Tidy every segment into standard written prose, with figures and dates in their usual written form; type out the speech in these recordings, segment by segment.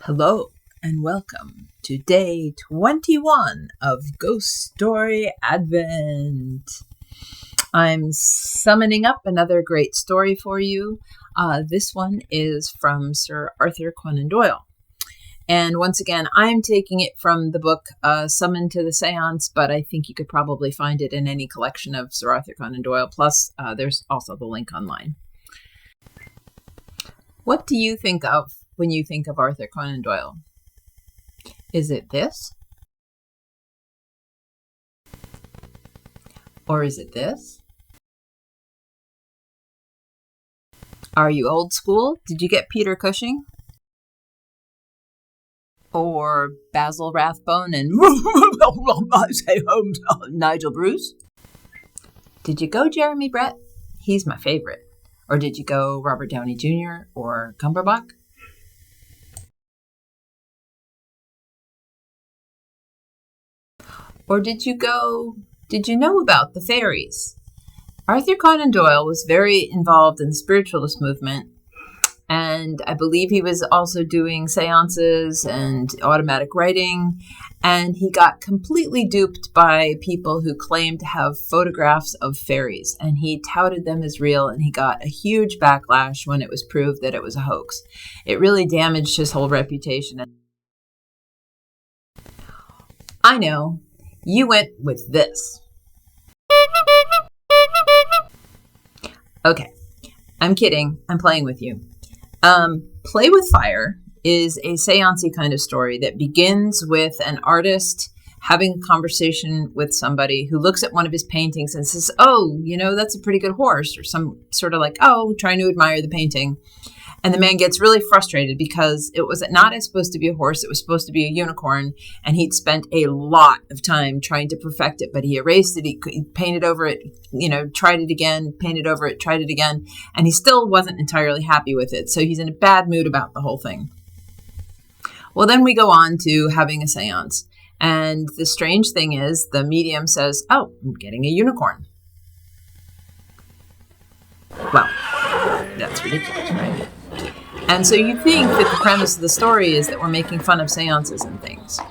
Hello and welcome to day 21 of Ghost Story Advent. I'm summoning up another great story for you. This one is from Sir Arthur Conan Doyle. And once again, I'm taking it from the book Summoned to the Seance, but I think you could probably find it in any collection of Sir Arthur Conan Doyle. Plus, there's also the link online. What do you think of when you think of Arthur Conan Doyle? Is it this? Or is it this? Are you old school? Did you get Peter Cushing? Or Basil Rathbone and say home Nigel Bruce? Did you go Jeremy Brett? He's my favorite. Or did you go Robert Downey Jr. or Cumberbatch? Or did you know about the fairies? Arthur Conan Doyle was very involved in the spiritualist movement, and I believe he was also doing seances and automatic writing, and he got completely duped by people who claimed to have photographs of fairies, and he touted them as real, and he got a huge backlash when it was proved that it was a hoax. It really damaged his whole reputation. I know. You went with this. Okay, I'm kidding. I'm playing with you. Play with Fire is a seance-y kind of story that begins with an artist having a conversation with somebody who looks at one of his paintings and says, oh, that's a pretty good horse, or some sort of like, trying to admire the painting. And the man gets really frustrated because it was not supposed to be a horse. It was supposed to be a unicorn. And he'd spent a lot of time trying to perfect it, but he erased it. He painted over it, tried it again, painted over it, tried it again. And he still wasn't entirely happy with it. So he's in a bad mood about the whole thing. Well, then we go on to having a seance. And the strange thing is the medium says, oh, I'm getting a unicorn. Well, that's ridiculous, right? And so you think that the premise of the story is that we're making fun of seances and things.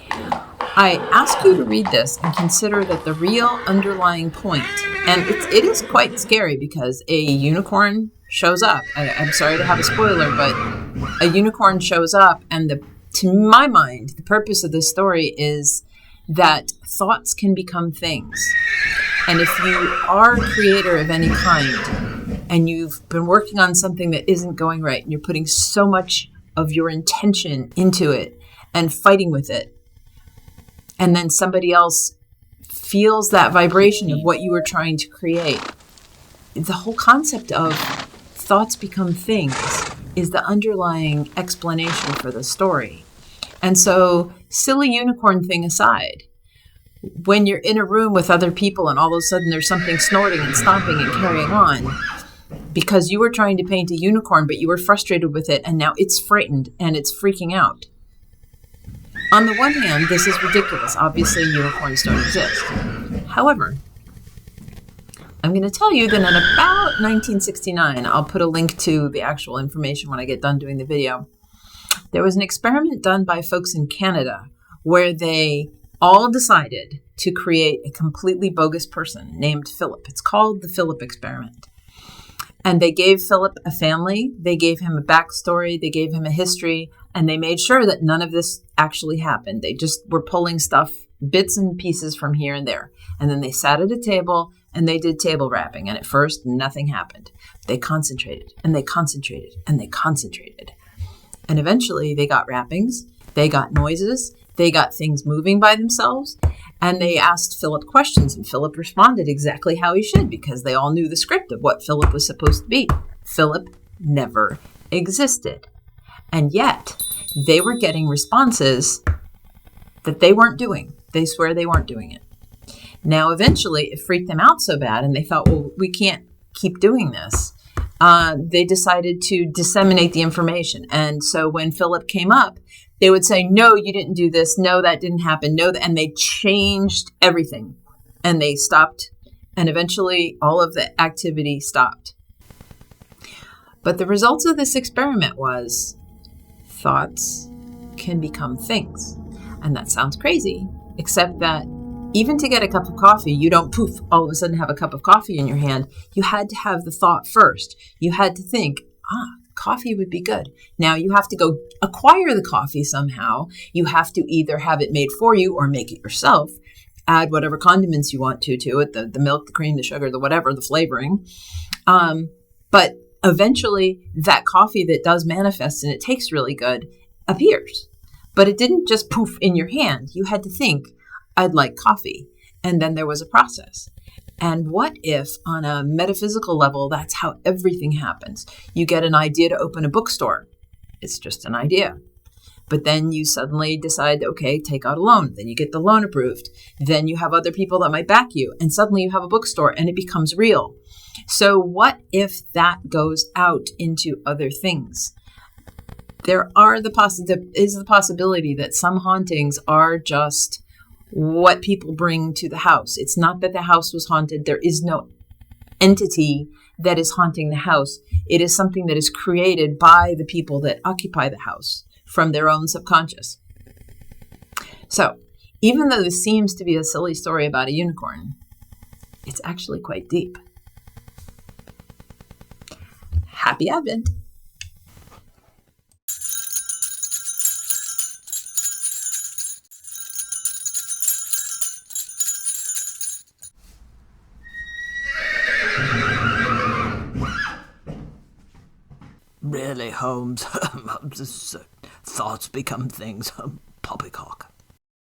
I ask you to read this and consider that the real underlying point, and it is quite scary because a unicorn shows up. I'm sorry to have a spoiler, but a unicorn shows up, and to my mind, the purpose of this story is that thoughts can become things. And if you are a creator of any kind, and you've been working on something that isn't going right, and you're putting so much of your intention into it and fighting with it, and then somebody else feels that vibration of what you were trying to create, the whole concept of thoughts become things is the underlying explanation for the story. And so, silly unicorn thing aside, when you're in a room with other people and all of a sudden there's something snorting and stomping and carrying on, because you were trying to paint a unicorn, but you were frustrated with it, and now it's frightened and it's freaking out. On the one hand, this is ridiculous. Obviously, unicorns don't exist. However, I'm going to tell you that in about 1969, I'll put a link to the actual information when I get done doing the video, there was an experiment done by folks in Canada where they all decided to create a completely bogus person named Philip. It's called the Philip experiment. And they gave Philip a family, they gave him a backstory, they gave him a history, and they made sure that none of this actually happened. They just were pulling stuff, bits and pieces from here and there. And then they sat at a table and they did table rapping. And at first, nothing happened. They concentrated and they concentrated and they concentrated. And eventually they got rappings, they got noises, they got things moving by themselves, and they asked Philip questions, and Philip responded exactly how he should because they all knew the script of what Philip was supposed to be. Philip never existed. And yet, they were getting responses that they weren't doing. They swear they weren't doing it. Now, eventually, it freaked them out so bad, and they thought, well, we can't keep doing this. They decided to disseminate the information. And so when Philip came up, they would say, no, you didn't do this. No, that didn't happen. No, and they changed everything. And they stopped. And eventually, all of the activity stopped. But the results of this experiment was thoughts can become things. And that sounds crazy, except that even to get a cup of coffee, you don't poof, all of a sudden have a cup of coffee in your hand. You had to have the thought first. You had to think, coffee would be good. Now you have to go acquire the coffee somehow. You have to either have it made for you or make it yourself. Add whatever condiments you want to it, the milk, the cream, the sugar, the whatever, the flavoring. But eventually that coffee that does manifest and it tastes really good appears. But it didn't just poof in your hand. You had to think, I'd like coffee. And then there was a process. And what if on a metaphysical level, that's how everything happens? You get an idea to open a bookstore. It's just an idea. But then you suddenly decide, okay, take out a loan. Then you get the loan approved. Then you have other people that might back you. And suddenly you have a bookstore and it becomes real. So what if that goes out into other things? There is the possibility that some hauntings are just what people bring to the house. It's not that the house was haunted. There is no entity that is haunting the house. It is something that is created by the people that occupy the house from their own subconscious. So, even though this seems to be a silly story about a unicorn, it's actually quite deep. Happy Advent! Really, Holmes? Thoughts become things. Poppycock.